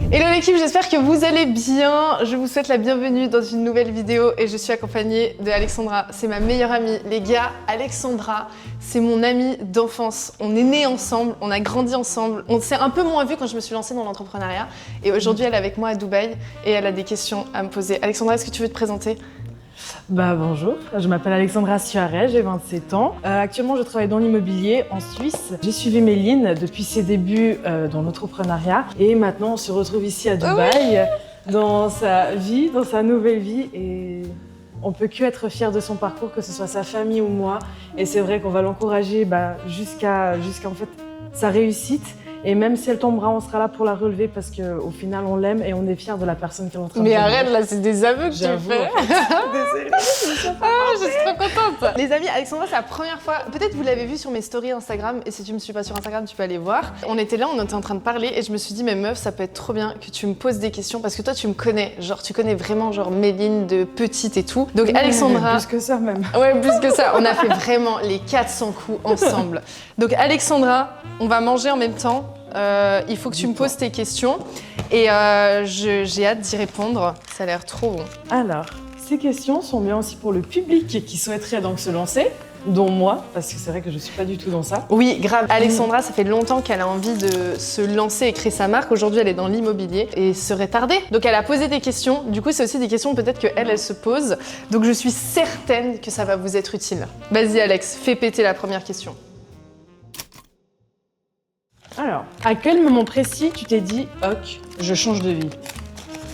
Hello l'équipe, j'espère que vous allez bien. Je vous souhaite la bienvenue dans une nouvelle vidéo et je suis accompagnée de Alexandra. C'est ma meilleure amie. Les gars, Alexandra, c'est mon amie d'enfance. On est nés ensemble, on a grandi ensemble. On s'est un peu moins vu quand je me suis lancée dans l'entrepreneuriat. Et aujourd'hui, elle est avec moi à Dubaï et elle a des questions à me poser. Alexandra, est-ce que tu veux te présenter ? Bonjour, je m'appelle Alexandra Suarez, j'ai 27 ans. Actuellement, je travaille dans l'immobilier en Suisse. J'ai suivi Méline depuis ses débuts dans l'entrepreneuriat et maintenant on se retrouve ici à Dubaï dans sa vie, dans sa nouvelle vie et on peut que être fier de son parcours, que ce soit sa famille ou moi. Et c'est vrai qu'on va l'encourager jusqu'à en fait sa réussite. Et même si elle tombera, on sera là pour la relever parce qu'au final, on l'aime et on est fiers de la personne qu'elle est en train de devenir. Mais arrête, là, c'est des aveux que tu fais. En fait. Désolée. Je suis trop contente. Les amis, Alexandra, c'est la première fois. Peut-être vous l'avez vu sur mes stories Instagram. Et si tu me suis pas sur Instagram, tu peux aller voir. On était là, on était en train de parler. Et je me suis dit, mais meuf, ça peut être trop bien que tu me poses des questions. Parce que toi, tu me connais. Genre, tu connais vraiment, genre, Méline de petite et tout. Donc, Alexandra. Plus que ça, même. Ouais, plus que ça. On a fait vraiment les 400 coups ensemble. Donc, Alexandra, on va manger en même temps. Il faut que tu me poses tes questions et j'ai hâte d'y répondre. Ça a l'air trop bon. Alors, ces questions sont bien aussi pour le public qui souhaiterait donc se lancer, dont moi, parce que c'est vrai que je suis pas du tout dans ça. Oui, grave. Alexandra, ça fait longtemps qu'elle a envie de se lancer et créer sa marque. Aujourd'hui, elle est dans l'immobilier et serait tardée. Donc, elle a posé des questions. Du coup, c'est aussi des questions peut-être qu'elle se pose. Donc, je suis certaine que ça va vous être utile. Vas-y, Alex, fais péter la première question. Alors, à quel moment précis tu t'es dit « Ok, je change de vie.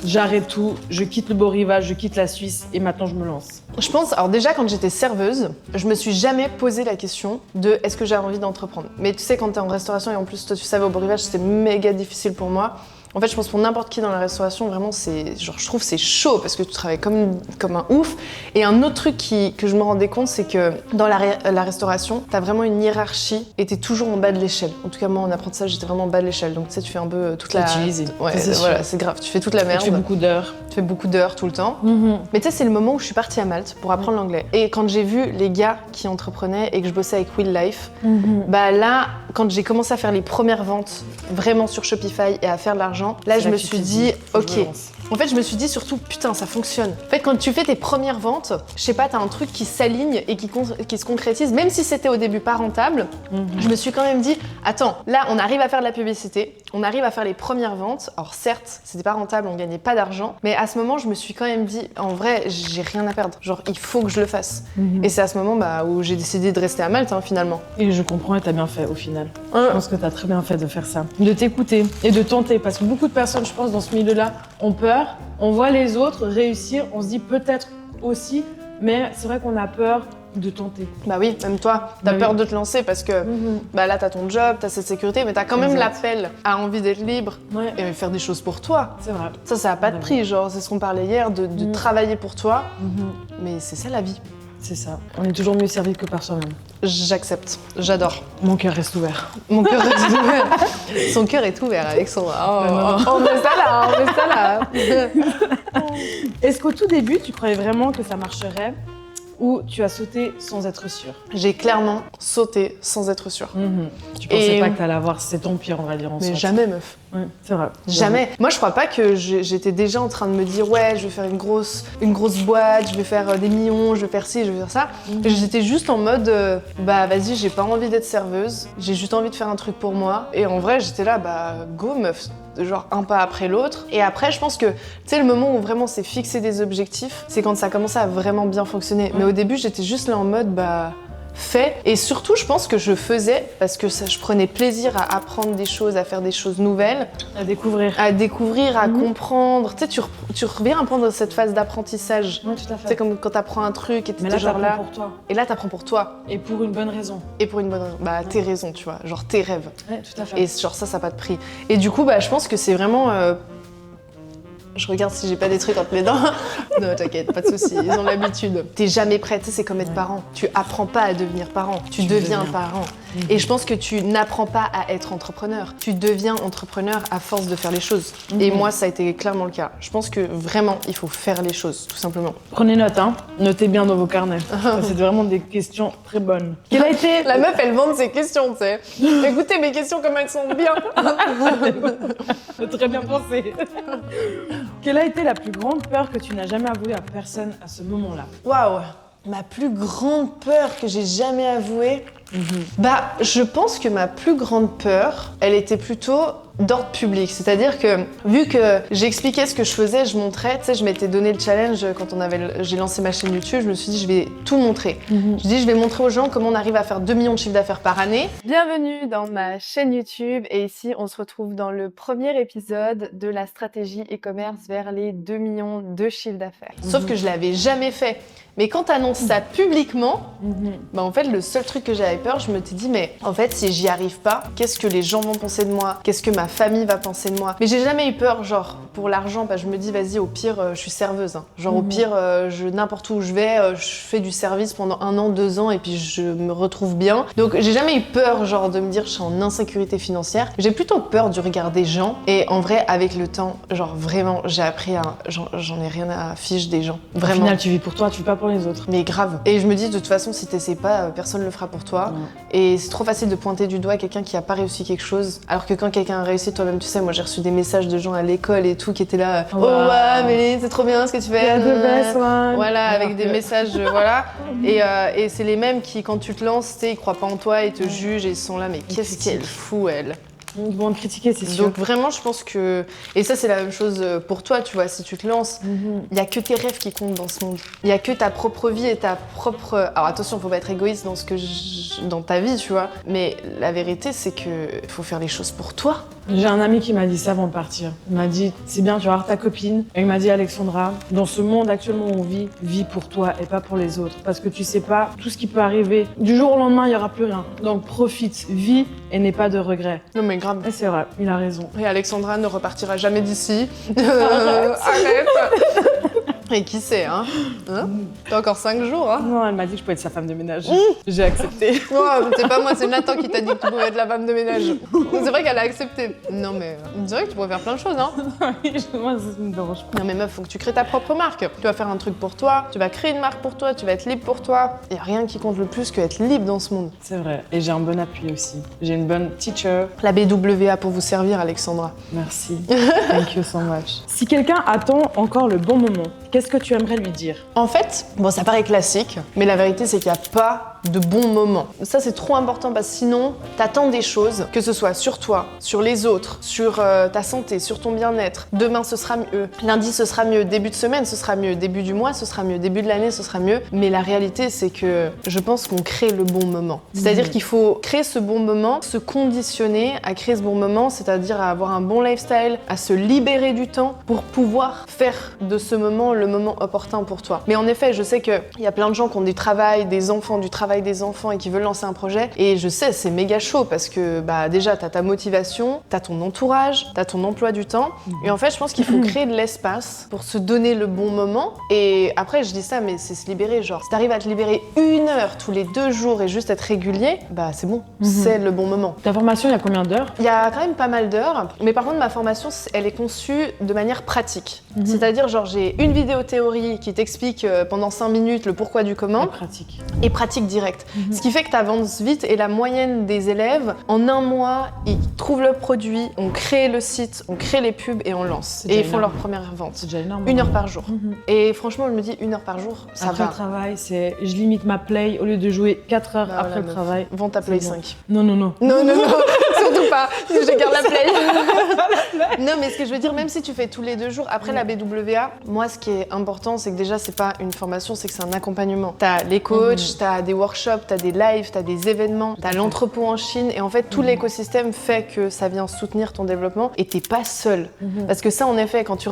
J'arrête tout, je quitte le beau rivage, je quitte la Suisse et maintenant je me lance ». Je pense, alors déjà quand j'étais serveuse, je me suis jamais posé la question de est-ce que j'ai envie d'entreprendre. Mais tu sais, quand t'es en restauration et en plus toi tu savais au beau rivage, c'était méga difficile pour moi. En fait, je pense pour n'importe qui dans la restauration, vraiment, je trouve c'est chaud parce que tu travailles comme un ouf. Et un autre truc que je me rendais compte, c'est que dans la restauration, t'as vraiment une hiérarchie et t'es toujours en bas de l'échelle. En tout cas, moi, en apprentissage, j'étais vraiment en bas de l'échelle. Donc, tu sais, tu fais un peu toute la... Utilisé. Ouais, voilà, c'est grave. Tu fais toute la merde. Tu fais beaucoup d'heures. Tu fais beaucoup d'heures tout le temps. Mais tu sais, c'est le moment où je suis partie à Malte pour apprendre l'anglais. Et quand j'ai vu les gars qui entreprenaient et que je bossais avec Will Life, bah là, quand j'ai commencé à faire les premières ventes vraiment sur Shopify et à faire de l'argent, là, je me suis dit, ok. En fait, je me suis dit surtout, putain, ça fonctionne. En fait, quand tu fais tes premières ventes, je sais pas, t'as un truc qui s'aligne et qui se concrétise. Même si c'était au début pas rentable, je me suis quand même dit, attends, là, on arrive à faire de la publicité, on arrive à faire les premières ventes. Alors certes, c'était pas rentable, on gagnait pas d'argent, mais à ce moment, je me suis quand même dit, en vrai, j'ai rien à perdre. Genre, il faut que je le fasse. Et c'est à ce moment où j'ai décidé de rester à Malte, finalement. Et je comprends et t'as bien fait au final. Je pense que t'as très bien fait de faire ça. De t'écouter et de tenter. Parce que beaucoup de personnes, je pense, dans ce milieu-là, ont peur. On voit les autres réussir, on se dit peut-être aussi, mais c'est vrai qu'on a peur de tenter. Bah oui, même toi, t'as peur de te lancer parce que là t'as ton job, t'as cette sécurité, mais t'as quand même l'appel à envie d'être libre et faire des choses pour toi. C'est vrai. Ça a pas de prix, genre c'est ce qu'on parlait hier, de travailler pour toi, mais c'est ça la vie. C'est ça. On est toujours mieux servi que par soi-même. J'accepte, j'adore. Mon cœur reste ouvert. Mon cœur reste ouvert. Son cœur est ouvert, Alexandra. On met ça là. Est-ce qu'au tout début, tu croyais vraiment que ça marcherait ou tu as sauté sans être sûre? J'ai clairement sauté sans être sûre. Tu pensais pas que t'allais avoir cet empire, on va dire, en Mais soi. jamais, meuf. Ouais, c'est vrai. Jamais. Moi, je crois pas que j'étais déjà en train de me dire ouais, je vais faire une grosse boîte, je vais faire des millions, je vais faire ci, je vais faire ça. J'étais juste en mode vas-y, j'ai pas envie d'être serveuse, j'ai juste envie de faire un truc pour moi. Et en vrai, j'étais là go meuf, genre un pas après l'autre. Et après, je pense que tu sais le moment où vraiment c'est fixer des objectifs, c'est quand ça commençait à vraiment bien fonctionner. Mais au début, j'étais juste là en mode fait. Et surtout, je pense que je faisais parce que je prenais plaisir à apprendre des choses, à faire des choses nouvelles. À découvrir. À comprendre. Tu sais, tu reviens un peu dans cette phase d'apprentissage. Oui, tout à fait. Tu sais, comme quand t'apprends un truc et t'es genre là. pour toi. Et là, t'apprends pour toi. Et pour une bonne raison. Et pour une bonne raison. Tes raisons, tu vois. Genre tes rêves. Ouais, tout à fait. Et genre ça n'a pas de prix. Et du coup, je pense que c'est vraiment... Je regarde si j'ai pas des trucs entre les dents. Non, t'inquiète, pas de soucis, ils ont l'habitude. T'es jamais prêt, tu sais, c'est comme être parent. Tu apprends pas à devenir parent, tu deviens parent. Et je pense que tu n'apprends pas à être entrepreneur. Tu deviens entrepreneur à force de faire les choses. Et moi, ça a été clairement le cas. Je pense que vraiment, il faut faire les choses, tout simplement. Prenez note, hein. Notez bien dans vos carnets. C'est vraiment des questions très bonnes. Quelle a été... La meuf, elle vante ses questions, tu sais. Écoutez mes questions comme elles sont bien. Très bien pensé. Quelle a été la plus grande peur que tu n'as jamais avouée à personne à ce moment-là? Waouh. Ma plus grande peur que j'ai jamais avouée, je pense que ma plus grande peur, elle était plutôt d'ordre public. C'est-à-dire que, vu que j'expliquais ce que je faisais, je montrais, tu sais, je m'étais donné le challenge quand j'ai lancé ma chaîne YouTube, je me suis dit, je vais tout montrer. Je dis, je vais montrer aux gens comment on arrive à faire 2 millions de chiffre d'affaires par année. Bienvenue dans ma chaîne YouTube, et ici, on se retrouve dans le premier épisode de la stratégie e-commerce vers les 2 millions de chiffre d'affaires. Sauf que je l'avais jamais fait. Mais quand t'annonces ça publiquement, en fait, le seul truc que j'avais peur, je me suis dit, mais en fait, si j'y arrive pas, qu'est-ce que les gens vont penser de moi? Qu'est-ce que ma famille va penser de moi? Mais j'ai jamais eu peur, genre, pour l'argent, je me dis, vas-y, au pire, je suis serveuse. Hein. Genre, au pire, n'importe où je vais, je fais du service pendant 1 an, 2 ans, et puis je me retrouve bien. Donc, j'ai jamais eu peur, genre, de me dire, je suis en insécurité financière. J'ai plutôt peur du regard des gens. Et en vrai, avec le temps, genre, vraiment, j'ai appris à... J'en ai rien à fiche des gens. Vraiment. Au final, tu vis pour toi, tu vis pas pour les autres. Mais grave. Et je me dis, de toute façon, si t'essaies pas, personne le fera pour toi. Et c'est trop facile de pointer du doigt quelqu'un qui a pas réussi quelque chose. Alors que quand quelqu'un a réussi, toi-même, tu sais, moi j'ai reçu des messages de gens à l'école et tout qui étaient là. Oh ouais, mais c'est trop bien ce que tu fais. Voilà, avec des messages, voilà. Et c'est les mêmes qui, quand tu te lances, tu sais, ils croient pas en toi, ils te jugent et ils sont là, mais qu'est-ce qu'elle fout, elle? Ils vont te critiquer, c'est sûr. Donc vraiment, je pense que... Et ça, c'est la même chose pour toi, tu vois. Si tu te lances, il y a que tes rêves qui comptent dans ce monde. Il y a que ta propre vie et ta propre... Alors attention, faut pas être égoïste dans ta vie, tu vois. Mais la vérité, c'est que faut faire les choses pour toi. J'ai un ami qui m'a dit ça avant de partir. Il m'a dit, c'est bien, tu vas voir ta copine. Et il m'a dit, Alexandra, dans ce monde actuellement où on vit, vis pour toi et pas pour les autres. Parce que tu sais pas tout ce qui peut arriver. Du jour au lendemain, il y aura plus rien. Donc profite, vis et n'aie pas de regrets. Non mais grave. Et c'est vrai, il a raison. Et Alexandra ne repartira jamais d'ici. Arrête. Et qui sait, hein, T'as encore 5 jours, hein. Non, elle m'a dit que je pouvais être sa femme de ménage. J'ai accepté. C'est pas moi, c'est Nathan qui t'a dit que tu pouvais être la femme de ménage. C'est vrai qu'elle a accepté. Non mais, c'est vrai que tu pourrais faire plein de choses, hein. Moi, ça me dérange pas. Non mais meuf, faut que tu crées ta propre marque. Tu vas faire un truc pour toi, tu vas créer une marque pour toi, tu vas être libre pour toi. Il y a rien qui compte le plus que être libre dans ce monde. C'est vrai, et j'ai un bon appui aussi. J'ai une bonne teacher. La BWA pour vous servir, Alexandra. Merci. Thank you so much. Si quelqu'un attend encore le bon moment, qu'est-ce que tu aimerais lui dire? En fait, bon, ça paraît classique, mais la vérité, c'est qu'il n'y a pas de bons moments. Ça, c'est trop important parce que sinon, t'attends des choses, que ce soit sur toi, sur les autres, sur ta santé, sur ton bien-être. Demain, ce sera mieux. Lundi, ce sera mieux. Début de semaine, ce sera mieux. Début du mois, ce sera mieux. Début de l'année, ce sera mieux. Mais la réalité, c'est que je pense qu'on crée le bon moment. C'est-à-dire qu'il faut créer ce bon moment, se conditionner à créer ce bon moment, c'est-à-dire à avoir un bon lifestyle, à se libérer du temps pour pouvoir faire de ce moment le moment opportun pour toi. Mais en effet, je sais qu'il y a plein de gens qui ont du travail, des enfants et qui veulent lancer un projet. Et je sais, c'est méga chaud parce que déjà, t'as ta motivation, t'as ton entourage, t'as ton emploi du temps. Et en fait, je pense qu'il faut créer de l'espace pour se donner le bon moment. Et après, je dis ça, mais c'est se libérer. Genre, si t'arrives à te libérer 1 heure tous les 2 jours et juste être régulier, c'est bon, c'est le bon moment. Ta formation, il y a combien d'heures? Il y a quand même pas mal d'heures. Mais par contre, ma formation, elle est conçue de manière pratique. C'est-à-dire, genre, j'ai une vidéo théorie qui t'explique pendant 5 minutes le pourquoi du comment. Et pratique direct. Ce qui fait que tu avances vite et la moyenne des élèves, en 1 mois, ils trouvent le produit, on crée le site, on crée les pubs et on lance. Et ils font leur première vente. C'est déjà énorme. 1 heure par jour. Et franchement, je me dis 1 heure par jour, ça après va. Le travail, c'est je limite ma play au lieu de jouer 4 heures après le travail. Vends ta Play 5. Non. Non, surtout pas. Je garde la Play. Non, mais ce que je veux dire, même si tu fais tous les 2 jours, après la BWA, moi, ce qui est important, c'est que déjà, c'est pas une formation, c'est que c'est un accompagnement. T'as les coachs, t'as des workshops, t'as des lives, t'as des événements, t'as l'entrepôt en Chine, et en fait, tout l'écosystème fait que ça vient soutenir ton développement, et t'es pas seul. Parce que ça, en effet, quand tu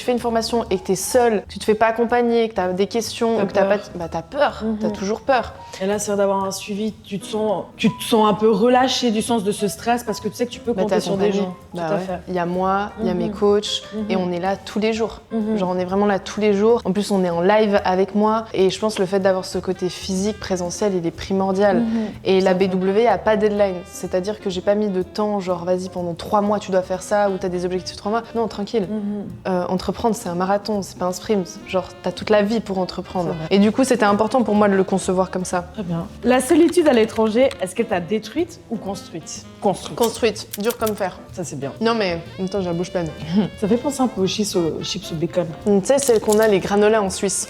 fais une formation et que t'es seul, que tu te fais pas accompagner, que t'as des questions, ou que t'as peur, t'as toujours peur. Et là, c'est d'avoir un suivi, tu te sens un peu relâché du sens de ce stress parce que tu sais que tu peux compter sur des gens. Tout à fait. Il y a moi, il y a mes coachs, et on est là tous les jours. Genre, on est vraiment là tous les jours. En plus, on est en live avec moi, et je pense le fait d'avoir ce côté physique, présentiel, l'événementiel, il est primordial. Et la BW a pas de deadline. C'est-à-dire que j'ai pas mis de temps, genre vas-y, pendant 3 mois tu dois faire ça, ou t'as des objectifs 3 mois. Non, tranquille. Entreprendre, c'est un marathon, c'est pas un sprint. Genre, t'as toute la vie pour entreprendre. Et du coup, c'était important pour moi de le concevoir comme ça. Très bien. La solitude à l'étranger, est-ce qu'elle t'a détruite ou construite? Construite, dur comme fer. Ça, c'est bien. Non mais, en même temps, j'ai la bouche pleine. Ça fait penser un peu aux chips au bacon. Tu sais, celle qu'on a, les granolas en Suisse.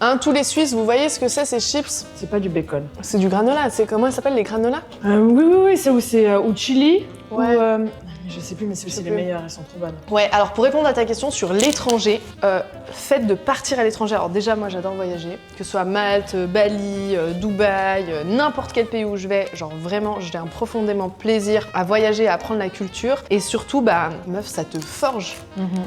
Hein, tous les Suisses, vous voyez ce que c'est, ces chips? C'est pas du bacon. C'est du granola. C'est comment ça s'appelle, les granolas? Oui, c'est où c'est ou chili Ouais. ou... Je sais plus, mais c'est aussi les meilleures, elles sont trop bonnes. Ouais, alors pour répondre à ta question sur l'étranger, fait de partir à l'étranger. Alors déjà, moi j'adore voyager, que ce soit Malte, Bali, Dubaï, n'importe quel pays où je vais, genre vraiment, j'ai un profondément plaisir à voyager, à apprendre la culture. Et surtout, bah, meuf, ça te forge.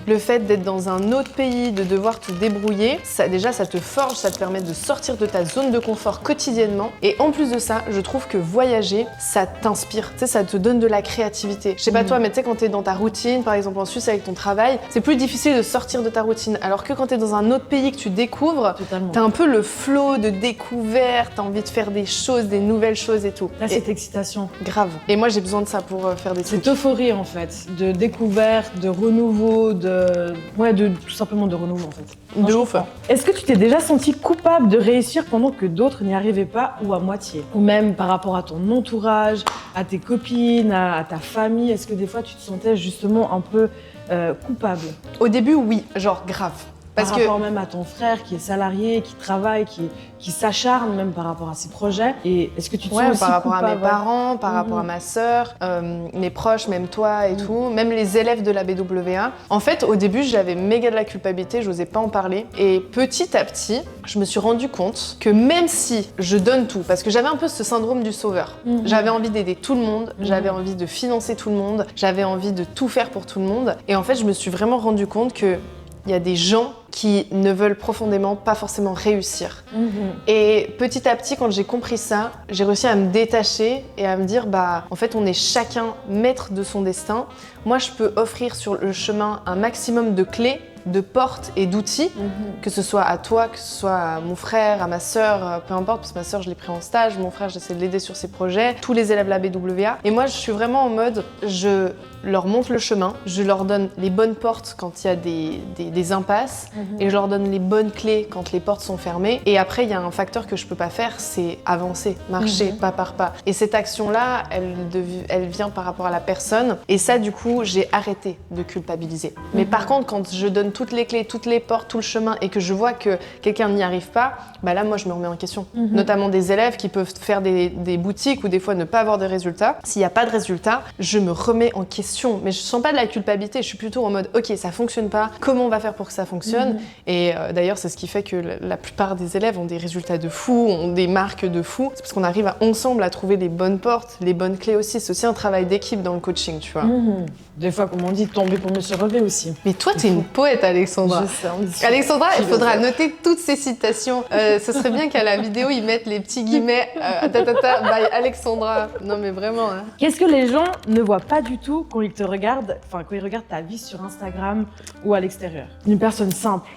Le fait d'être dans un autre pays, de devoir te débrouiller, ça te forge, ça te permet de sortir de ta zone de confort quotidiennement. Et en plus de ça, je trouve que voyager, ça t'inspire, tu sais, ça te donne de la créativité. Je sais pas toi, mais tu sais, quand t'es dans ta routine, par exemple en Suisse avec ton travail, c'est plus difficile de sortir de ta routine. Alors que quand t'es dans un autre pays que tu découvres, t'as un peu le flow de découverte, t'as envie de faire des choses, des nouvelles choses et tout. Là, c'est excitation. Grave. Et moi, j'ai besoin de ça pour faire des trucs. C'est euphorie en fait, de découverte, de renouveau, tout simplement de renouveau en fait. De ouf. Est-ce que tu t'es déjà senti coupable de réussir pendant que d'autres n'y arrivaient pas ou à moitié? Ou même par rapport à ton entourage, à tes copines, à ta famille, est-ce que des fois tu te sentais justement un peu coupable? Au début, oui, genre grave. Par rapport même à ton frère qui est salarié, qui travaille, qui s'acharne même par rapport à ses projets. Et est-ce que tu te sens aussi par rapport coupable, à mes parents, par rapport à ma sœur, mes proches, même toi et tout, même les élèves de la BWA. En fait, au début, j'avais méga de la culpabilité, j'osais pas en parler. Et petit à petit, je me suis rendu compte que même si je donne tout, parce que j'avais un peu ce syndrome du sauveur, j'avais envie d'aider tout le monde, j'avais envie de financer tout le monde, j'avais envie de tout faire pour tout le monde. Et en fait, je me suis vraiment rendu compte que il y a des gens qui ne veulent profondément pas forcément réussir. Et petit à petit, quand j'ai compris ça, j'ai réussi à me détacher et à me dire, bah, en fait, on est chacun maître de son destin. Moi, je peux offrir sur le chemin un maximum de clés, de portes et d'outils, que ce soit à toi, que ce soit à mon frère, à ma sœur, peu importe, parce que ma sœur, je l'ai pris en stage, mon frère, j'essaie de l'aider sur ses projets, tous les élèves de la BWA. Et moi, je suis vraiment en mode, je leur montre le chemin, je leur donne les bonnes portes quand il y a des impasses, et je leur donne les bonnes clés quand les portes sont fermées. Et après, il y a un facteur que je peux pas faire, c'est avancer, marcher pas par pas. Et cette action-là, elle vient par rapport à la personne. Et ça, du coup, j'ai arrêté de culpabiliser. Mais par contre, quand je donne toutes les clés, toutes les portes, tout le chemin, et que je vois que quelqu'un n'y arrive pas, bah là, moi, je me remets en question. Notamment des élèves qui peuvent faire des boutiques ou des fois ne pas avoir de résultats. S'il n'y a pas de résultats, je me remets en question. Mais je sens pas de la culpabilité, je suis plutôt en mode, ok, ça fonctionne pas, comment on va faire pour que ça fonctionne? Et d'ailleurs, c'est ce qui fait que la plupart des élèves ont des résultats de fou, ont des marques de fou. C'est parce qu'on arrive ensemble à trouver les bonnes portes, les bonnes clés aussi. C'est aussi un travail d'équipe dans le coaching, tu vois. Des fois, comme on dit, tomber pour mieux se relever aussi. Mais toi, t'es une poète, Alexandra. Je sais, on dit ça. Alexandra, il faudra noter toutes ces citations. Ce serait bien qu'à la vidéo, ils mettent les petits guillemets by Alexandra. Non, mais vraiment. Hein. Qu'est-ce que les gens ne voient pas du tout quand ils te regardent, quand ils regardent ta vie sur Instagram ou à l'extérieur? Une personne simple,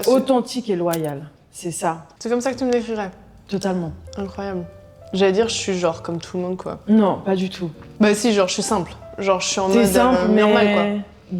authentique et loyale. C'est ça. C'est comme ça que tu me décrirais. Totalement. Incroyable. J'allais dire, je suis genre comme tout le monde, quoi. Non, pas du tout. Bah si, genre, je suis simple. Genre, je suis en mode simple, normal, quoi.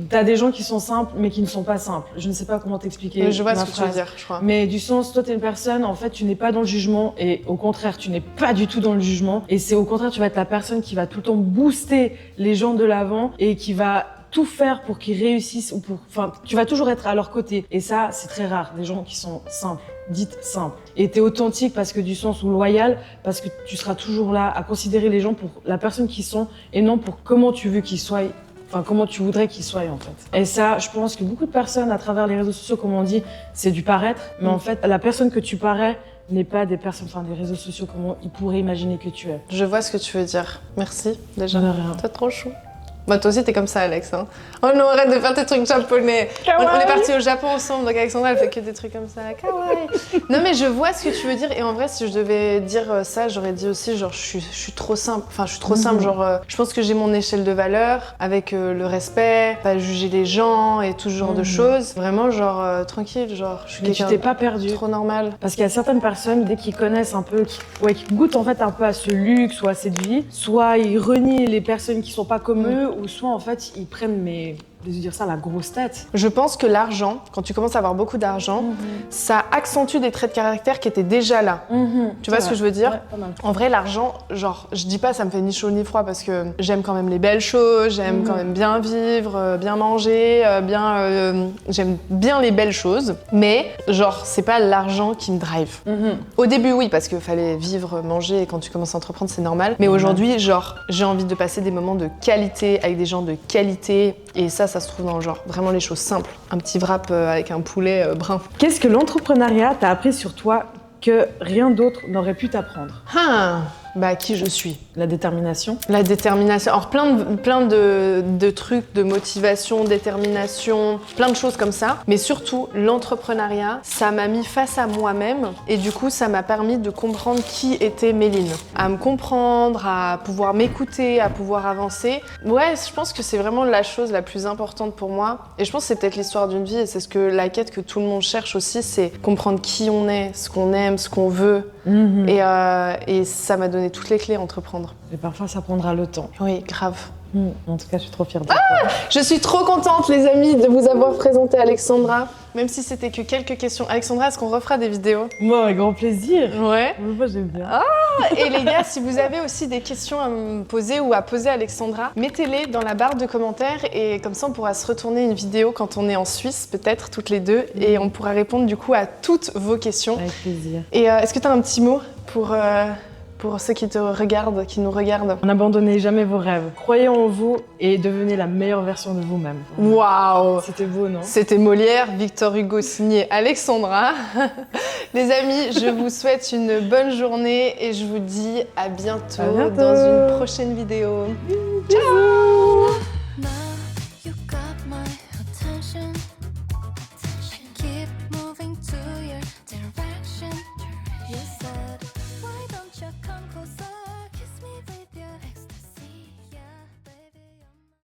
T'as des gens qui sont simples, mais qui ne sont pas simples. Je ne sais pas comment t'expliquer. Mais je vois ce que tu veux dire, je crois. Mais du sens, toi, t'es une personne, en fait, tu n'es pas dans le jugement, et au contraire, tu n'es pas du tout dans le jugement. Et c'est au contraire, tu vas être la personne qui va tout le temps booster les gens de l'avant et qui va tout faire pour qu'ils réussissent enfin, tu vas toujours être à leur côté. Et ça, c'est très rare, des gens qui sont simples, dites simples. Et t'es authentique parce que du sens ou loyal, parce que tu seras toujours là à considérer les gens pour la personne qu'ils sont et non pour comment tu veux qu'ils soient. Enfin, comment tu voudrais qu'ils soient, en fait. Et ça, je pense que beaucoup de personnes, à travers les réseaux sociaux, comme on dit, c'est du paraître. Mais en fait, la personne que tu parais n'est pas des personnes, enfin, des réseaux sociaux, comment ils pourraient imaginer que tu es. Je vois ce que tu veux dire. Merci, déjà. De rien. T'es trop chou. Bah toi aussi t'es comme ça Alex. Hein. Oh non, arrête de faire tes trucs japonais. On est partis au Japon ensemble, donc Alexandra elle fait que des trucs comme ça. Kawaii. Non mais je vois ce que tu veux dire et en vrai si je devais dire ça, j'aurais dit aussi genre je suis trop simple. Enfin je suis trop simple, genre je pense que j'ai mon échelle de valeur avec le respect, pas juger les gens et tout ce genre de choses. Vraiment genre tranquille, genre je suis Mais tu quelqu'un t'es pas perdu. trop normal. Parce qu'il y a certaines personnes, dès qu'ils connaissent un peu, qui goûtent en fait un peu à ce luxe ou à cette vie, soit ils renient les personnes qui sont pas comme eux, ou soit en fait ils prennent, je veux dire ça, la grosse tête. Je pense que l'argent, quand tu commences à avoir beaucoup d'argent, ça accentue des traits de caractère qui étaient déjà là. Tu vois ce que je veux dire? Ouais, pas mal. En vrai, l'argent, genre, je dis pas ça me fait ni chaud ni froid parce que j'aime quand même les belles choses, j'aime quand même bien vivre, bien manger, j'aime bien les belles choses. Mais, genre, c'est pas l'argent qui me drive. Au début, oui, parce qu'il fallait vivre, manger et quand tu commences à entreprendre, c'est normal. Mais aujourd'hui, genre, j'ai envie de passer des moments de qualité avec des gens de qualité et ça se trouve dans genre vraiment les choses simples. Un petit wrap avec un poulet brun. Qu'est-ce que l'entrepreneuriat t'a appris sur toi que rien d'autre n'aurait pu t'apprendre? Bah qui je suis. La détermination. La détermination. Alors plein de trucs, de motivation, détermination, plein de choses comme ça. Mais surtout, l'entrepreneuriat, ça m'a mis face à moi-même et du coup, ça m'a permis de comprendre qui était Méline. À me comprendre, à pouvoir m'écouter, à pouvoir avancer. Ouais, je pense que c'est vraiment la chose la plus importante pour moi. Et je pense que c'est peut-être l'histoire d'une vie et c'est la quête que tout le monde cherche aussi, c'est comprendre qui on est, ce qu'on aime, ce qu'on veut. Et ça m'a donné toutes les clés à entreprendre. Et parfois, ça prendra le temps. Oui, grave. En tout cas, je suis trop fière de toi. Je suis trop contente, les amis, de vous avoir présenté Alexandra. Même si c'était que quelques questions. Alexandra, est-ce qu'on refera des vidéos? Moi, avec grand plaisir. Ouais. Moi, j'aime bien. Et les gars, si vous avez aussi des questions à me poser ou à poser à Alexandra, mettez-les dans la barre de commentaires et comme ça, on pourra se retourner une vidéo quand on est en Suisse, peut-être, toutes les deux, et on pourra répondre du coup à toutes vos questions. Avec plaisir. Et est-ce que tu as un petit mot pour ceux qui te regardent, qui nous regardent? N'abandonnez jamais vos rêves. Croyez en vous et devenez la meilleure version de vous-même. Waouh! C'était beau, non? C'était Molière, Victor Hugo signé Alexandra. Les amis, je vous souhaite une bonne journée et je vous dis à bientôt dans une prochaine vidéo. Ciao!